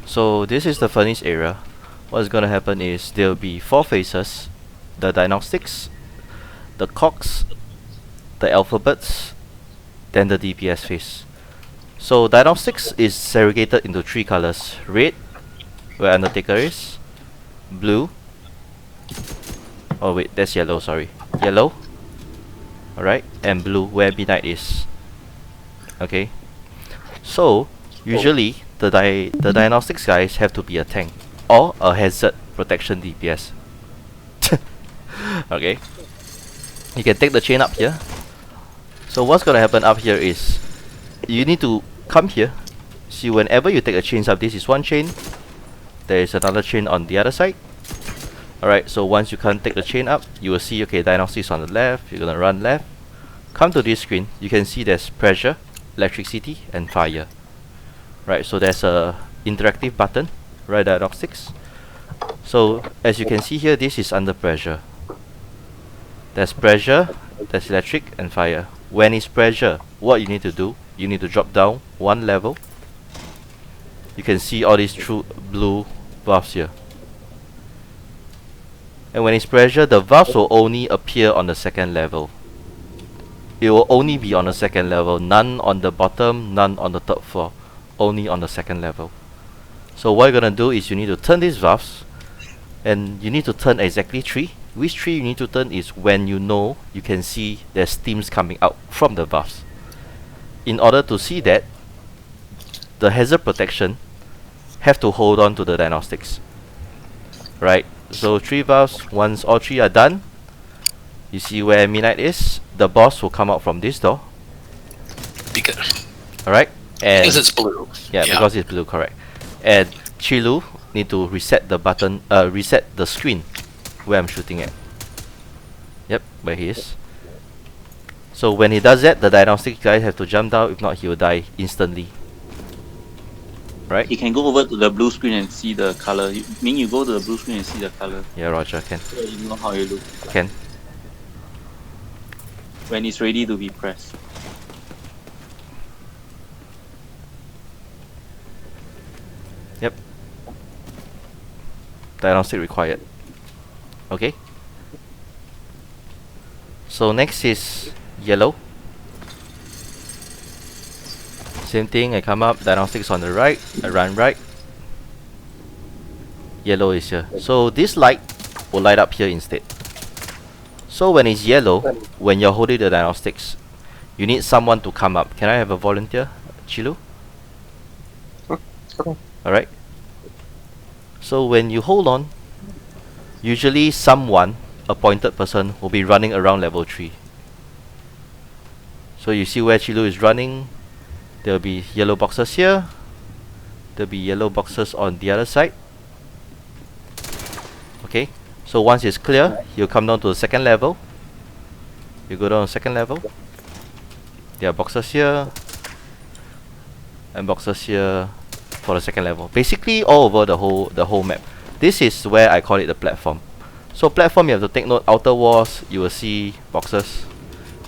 So this is the furnace area. What's gonna happen is there'll be 4 phases: the diagnostics, the cogs, the alphabets, then the DPS phase. So diagnostics is segregated into 3 colors: red, where Undertaker is; blue. Oh wait, that's yellow. Sorry, yellow. Alright, and blue, where Midnight is. Okay. So usually the diagnostics guys have to be a tank or a hazard protection DPS. Okay. You can take the chain up here. So what's gonna happen up here is you need to come here. See, whenever you take the chains up, this is one chain. There is another chain on the other side. Alright, so once you can take the chain up, you will see, okay, diagnostics on the left. You're gonna run left. Come to this screen. You can see there's pressure, electricity, and fire. Right, so there's a interactive button, right, diagnostics. So as you can see here, this is under pressure. There's pressure, there's electric, and fire. When it's pressure, what you need to do, you need to drop down 1 level. You can see all these true blue valves here. And when it's pressure, the valves will only appear on the 2nd level. It will only be on the 2nd level, none on the bottom, none on the 3rd floor, only on the 2nd level. So what you're gonna do is you need to turn these valves, and you need to turn exactly 3. Which 3 you need to turn is when you know you can see there's steams coming out from the valves. In order to see that, the hazard protection have to hold on to the diagnostics. Right, so 3 valves. Once all 3 are done, you see where Midnight is. The boss will come out from this door. Alright, and because it's blue. yeah, because it's blue, correct. And Chilu need to reset the button, reset the screen where I'm shooting at. Yep, where he is. So when he does that, the diagnostic guy have to jump down. If not, he will die instantly. Right? He can go over to the blue screen and see the color. You go to the blue screen and see the color. Yeah, Roger, can. So you know how it looks. Can. When it's ready to be pressed. Yep. Diagnostic required. Okay. So next is yellow. Same thing, I come up, diagnostics on the right, I run right. Yellow is here. So this light will light up here instead. So when it's yellow, when you're holding the diagnostics, you need someone to come up. Can I have a volunteer, Chilu? Alright. So when you hold on, usually someone, appointed person, will be running around level 3. So you see where Chilu is running. There will be yellow boxes here. There will be yellow boxes on the other side. Okay. So once it's clear, you come down to the 2nd level. You go down to 2nd level. There are boxes here and boxes here for the 2nd level. Basically all over the whole map. This is where I call it the platform. So platform, you have to take note, outer walls you will see boxes.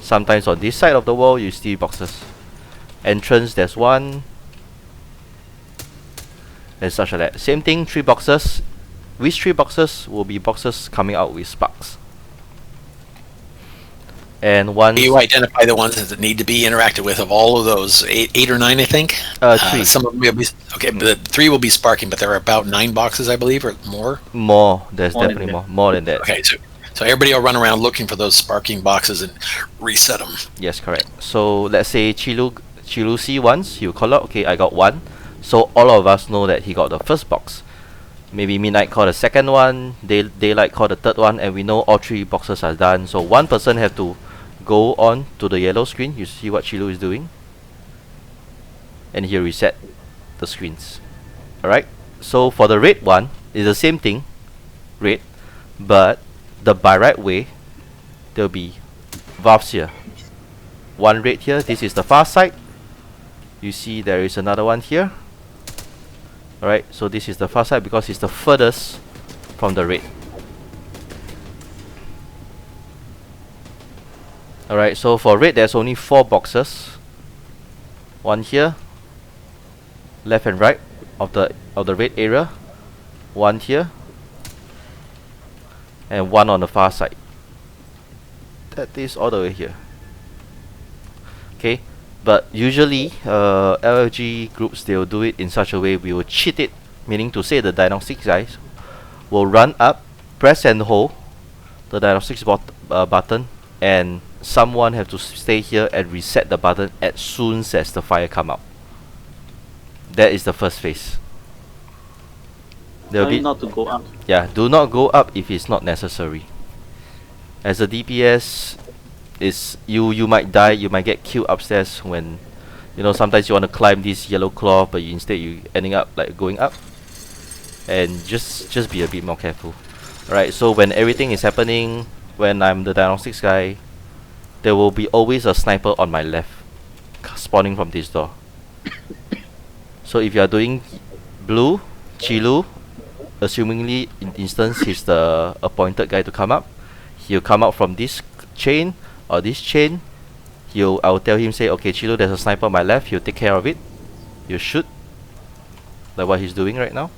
Sometimes on this side of the wall you see boxes. Entrance, there's one, and such like that. Same thing, 3 boxes. Which 3 boxes will be boxes coming out with sparks. And once You identify the ones that need to be interacted with. Of all of those, eight or 9, I think. 3. Some of them will be okay. But 3 will be sparking, but there are about 9 boxes, I believe, or more. More. There's More than definitely that. more than that. Okay, so everybody will run around looking for those sparking boxes and reset them. Yes, correct. So let's say Chilu see once, he'll call out, okay, I got 1. So all of us know that he got the first box. Maybe Midnight call the 2nd one, Daylight call the 3rd one, and we know all 3 boxes are done. So one person have to go on to the yellow screen. You see what Chilu is doing, and he'll reset the screens. Alright, so for the red one, it's the same thing, red, but the by right way, there'll be valves here. One red here, this is the far side. You see there is another one here. Alright, so this is the far side because it's the furthest from the red. Alright, so for red there's only 4 boxes. One here, left and right. of the red area, one here, and one on the far side. That is all the way here. Okay, but usually LFG groups, they will do it in such a way, we will cheat it, meaning to say the diagnostics guys will run up, press and hold the diagnostics button, and someone have to stay here and reset the button as soon as the fire come out. That is the first phase. There will Tell him be, not to go up. yeah, do not go up if it's not necessary. As a DPS, is you might die, you might get killed upstairs when, you know, sometimes you want to climb this yellow claw, but instead you ending up like going up. And just be a bit more careful. Alright, so when everything is happening, when I'm the diagnostics guy, there will be always a sniper on my left spawning from this door. So if you are doing blue, Chilu, assumingly in instance he's the appointed guy to come up, he'll come out from this chain or this chain. I will tell him, say, okay Chilu, there's a sniper on my left, he'll take care of it. You shoot, like what he's doing right now.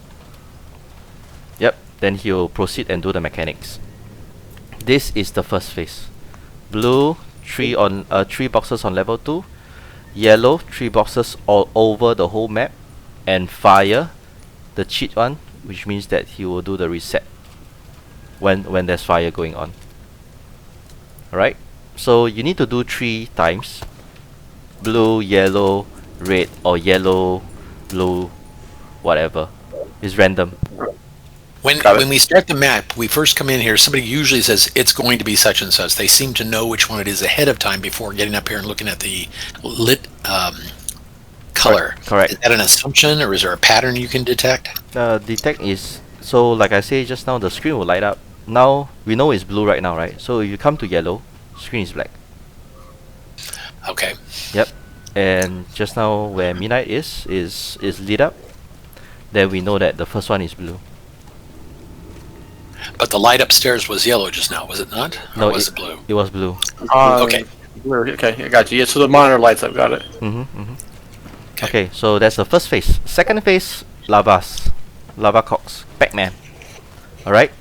Yep, then he'll proceed and do the mechanics. This is the first phase. Blue, 3 boxes on level 2. Yellow, 3 boxes all over the whole map. And fire, the cheat one, which means that he will do the reset when there's fire going on. Alright, so you need to do 3 times. Blue, yellow, red, or yellow, blue, whatever. It's random. When we start the map, we first come in here, somebody usually says it's going to be such and such. They seem to know which one it is ahead of time before getting up here and looking at the lit color. Correct. Is that an assumption, or is there a pattern you can detect? Detect is, so like I say just now, the screen will light up. Now we know it's blue right now, right? So if you come to yellow, screen is black. Okay. Yep. And just now where midnight is lit up, then we know that the first one is blue. But the light upstairs was yellow just now, was it not? Or No, was it blue? It was blue. Okay. Okay, I got you. Yeah, so the monitor lights up, got it. Okay, so that's the first phase. Second phase, lavas. Lava cocks. Pac-Man. Alright?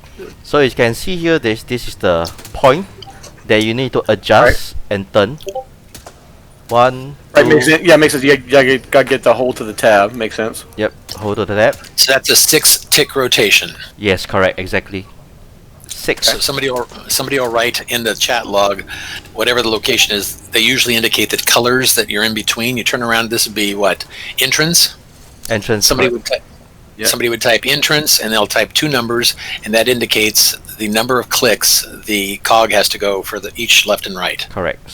So you can see here, this is the point that you need to adjust and turn. One, Right, two, makes sense. Yeah, makes sense. You gotta get the hold to the tab. Makes sense. yep, hold on to that. So that's a 6-tick rotation. Yes, correct, exactly. 6. So somebody will write in the chat log, whatever the location is. They usually indicate the colors that you're in between. You turn around. This would be what? Entrance. Entrance. Somebody correct. would type. Somebody would type entrance, and they'll type 2 numbers, and that indicates the number of clicks the cog has to go for each left and right. Correct.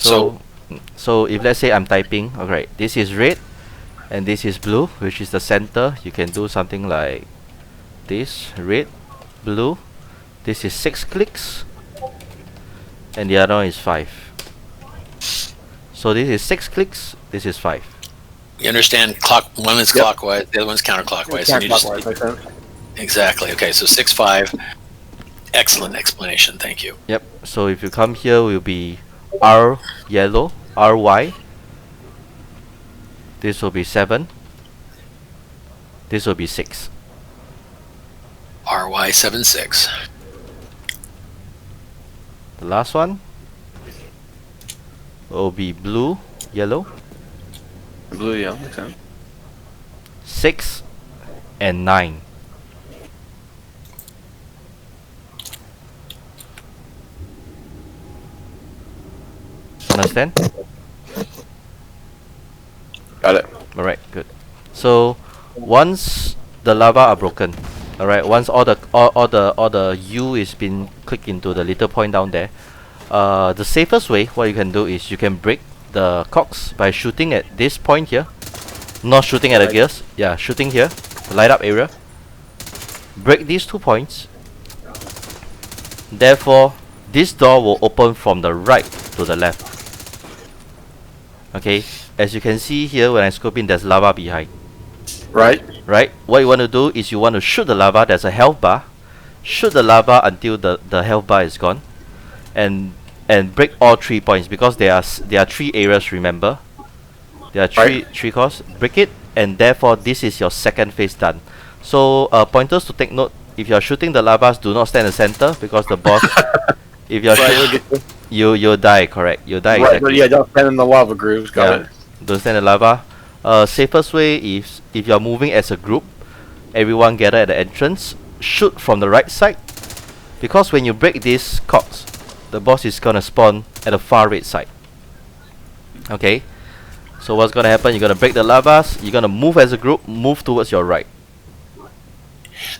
So if let's say I'm typing, okay, this is red and this is blue, which is the center, you can do something like this, red, blue. This is 6 clicks and the other one is 5. So this is 6 clicks, this is 5. You understand? One is clockwise, the other one's counterclockwise. and you just- Counterclockwise, makes sense. exactly. Okay, so 6, 5. Excellent explanation. Thank you. Yep. So if you come here, will be R yellow, RY. This will be 7. This will be 6. RY76. The last one will be blue, yellow, Blue, yeah, makes sense. 6 and 9. Understand? Got it. Alright, good. So once the lava are broken, alright, once all the U is been clicked into the little point down there, the safest way what you can do is you can break the cogs by shooting at this point here. Not shooting at the gears, yeah, shooting here, the light up area. Break these 2 points. Therefore, this door will open from the right to the left. Okay, as you can see here when I scope in, there's lava behind. Right. Right? What you want to do is you want to shoot the lava, there's a health bar. Shoot the lava until the health bar is gone. And break all 3 points because there are 3 areas, remember? There are three cores. Break it and therefore this is your second phase done. So pointers to take note: if you are shooting the lavas, do not stand in the center because the boss. If you're Right, you'll die. Correct. You'll die right, exactly. yeah, don't stand in the lava grooves. Got it. Don't stand in the lava. Safest way is if you're moving as a group, everyone gather at the entrance. Shoot from the right side, because when you break these cogs, the boss is gonna spawn at the far right side. Okay. So what's gonna happen? You're gonna break the lavas. You're gonna move as a group. Move towards your right.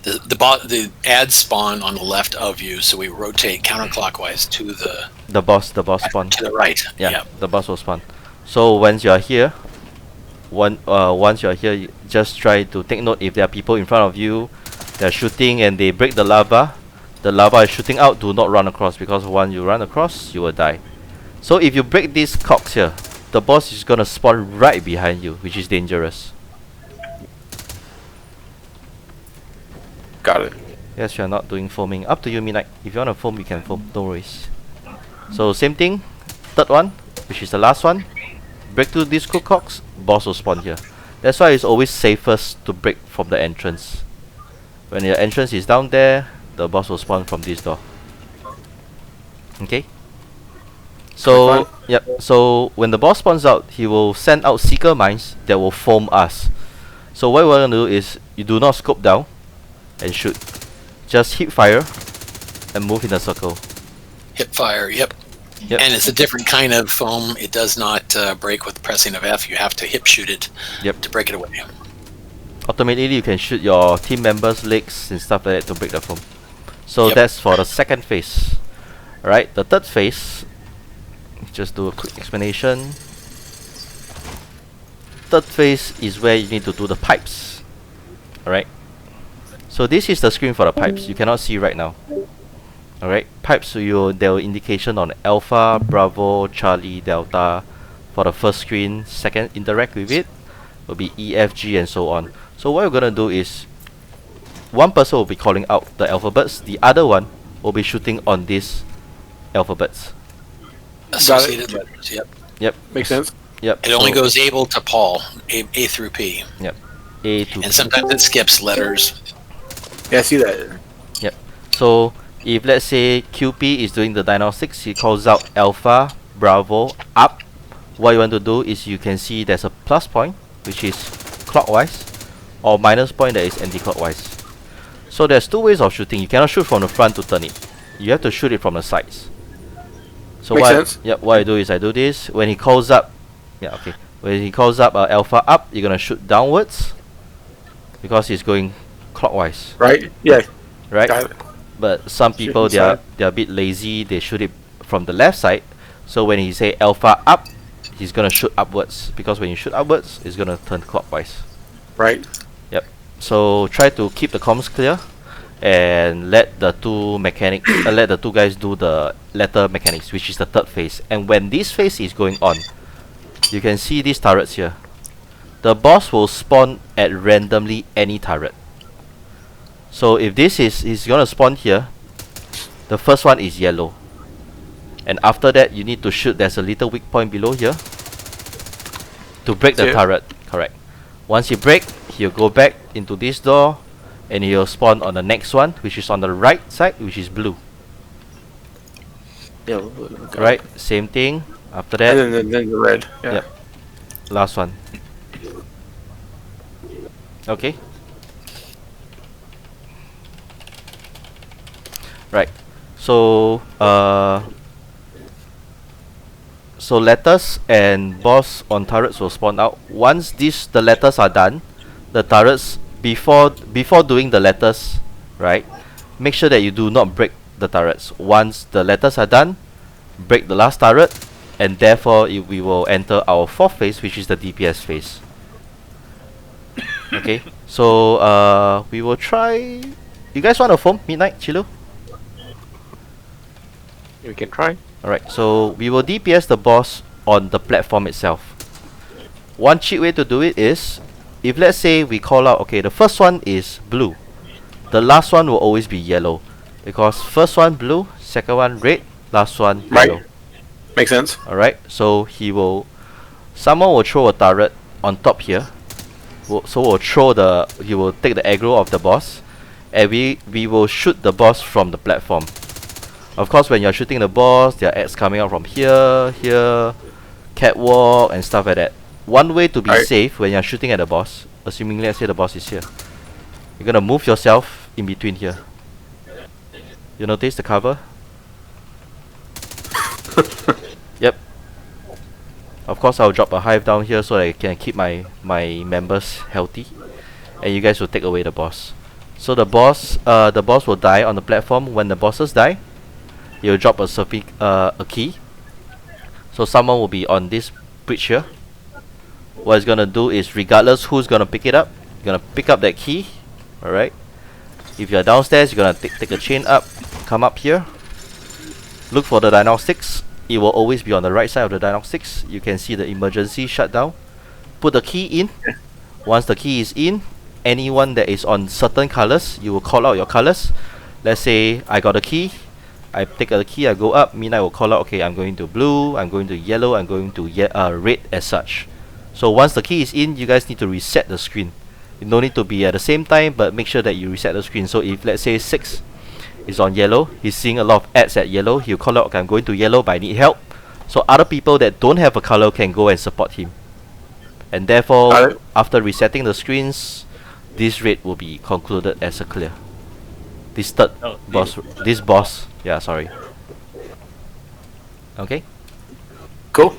The ads spawn on the left of you, so we rotate counterclockwise to The boss spawn. the right. Yeah, Yep. the boss will spawn. So once you're here, once you're here, just try to take note if there are people in front of you, they're shooting and they break the lava is shooting out. Do not run across, because once you run across, you will die. So if you break these cogs here, the boss is gonna spawn right behind you, which is dangerous. Got it. Yes, you're not doing foaming. Up to you, Midnight. If you wanna foam, you can foam. Don't worry. So same thing. Third one, which is the last one. Break through these cogs, boss will spawn here. That's why it's always safest to break from the entrance. When your entrance is down there, the boss will spawn from this door. Okay? So, yep. So when the boss spawns out, he will send out seeker mines that will foam us. So what we're gonna do is, you do not scope down and shoot. Just hip fire and move in a circle. Hip fire. Yep. Yep. And it's a different kind of foam. It does not break with pressing of F. You have to hip shoot it Yep. to break it away. Automatically you can shoot your team members' legs and stuff like that to break the foam. So Yep. that's for the second phase. Alright, the third phase, just do a quick explanation. Third phase is where you need to do the pipes. Alright. So this is the screen for the pipes. You cannot see right now. Alright, pipes, there will indication on Alpha, Bravo, Charlie, Delta for the first screen. Second, interact with it will be E, F, G, and so on. So what we're gonna do is, one person will be calling out the alphabets, the other one will be shooting on these alphabets. Associated letters. Yep. Yep. Makes sense. Yep. It only so- goes able to Paul, A through P, Yep. A to and sometimes it skips letters. Yeah, I see that. Yep. So if let's say QP is doing the diagnostics, he calls out Alpha, Bravo, up. What you want to do is, you can see there's a plus point, which is clockwise, or minus point that is anti-clockwise. So there's two ways of shooting. You cannot shoot from the front to turn it. You have to shoot it from the sides. So Makes what? sense. Yep. What I do is, I do this when he calls up. Yeah. Okay. When he calls up Alpha up, you're gonna shoot downwards, because he's going clockwise, Right? Yeah. right? Got it. But some Shoot people, they're inside. a bit lazy. They shoot it from the left side. So when he say Alpha up, he's gonna shoot upwards, because when you shoot upwards, it's gonna turn clockwise. Right. Yep. So try to keep the comms clear, and let the two mechanics, let the two guys do the letter mechanics, which is the third phase. And when this phase is going on, you can see these turrets here. The boss will spawn at randomly any turret. So if this is, he's gonna spawn here, the first one is yellow. And after that, you need to shoot, there's a little weak point below here to break the Yeah. turret. Correct. Once you break, he'll go back into this door, and he'll spawn on the next one, which is on the right side, which is blue. Yeah. Right? Same thing. After And that, then the red. Yeah. Yep. last one. Okay. Right. So so letters and boss on turrets will spawn out. Once the letters are done, the turrets, before doing the letters, right, make sure that you do not break the turrets. Once the letters are done, break the last turret, and therefore we will enter our fourth phase, which is the DPS phase. Okay, so we will try. You guys want to foam Midnight, Chilu? We can try. Alright, so we will DPS the boss on the platform itself. One cheap way to do it is, if let's say we call out, okay, the first one is blue, the last one will always be yellow, because first one blue, second one red, last one Right. yellow. Makes sense. Alright, so someone will throw a turret on top here, So we'll throw the. He will take the aggro of the boss, and we will shoot the boss from the platform. Of course, when you're shooting the boss, there are ads coming out from here, catwalk, and stuff like that. One way to be Alright. safe when you're shooting at the boss, assuming let's say the boss is here, you're gonna move yourself in between here. You notice the cover? Yep. Of course, I'll drop a hive down here so that I can keep my members healthy, and you guys will take away the boss. So the boss will die on the platform. When the bosses die, you'll drop a key. So someone will be on this bridge here. What it's gonna do is, regardless who's gonna pick it up, you're gonna pick up that key. Alright. If you're downstairs, you're gonna take a chain up, come up here, look for the diagnostics. It will always be on the right side of the diagnostics. You can see the emergency shutdown. Put the key in. Once the key is in, anyone that is on certain colors, you will call out your colors. Let's say I got a key, I take the key, I go up, Midnight will call out, okay, I'm going to blue, I'm going to yellow, I'm going to red as such. So once the key is in, you guys need to reset the screen. You don't need to be at the same time, but make sure that you reset the screen. So if let's say 6 is on yellow, he's seeing a lot of ads at yellow, he'll call out, okay, I'm going to yellow but I need help. So other people that don't have a color can go and support him. And therefore, after resetting the screens, this raid will be concluded as a clear. This boss, yeah, sorry. Okay? Cool.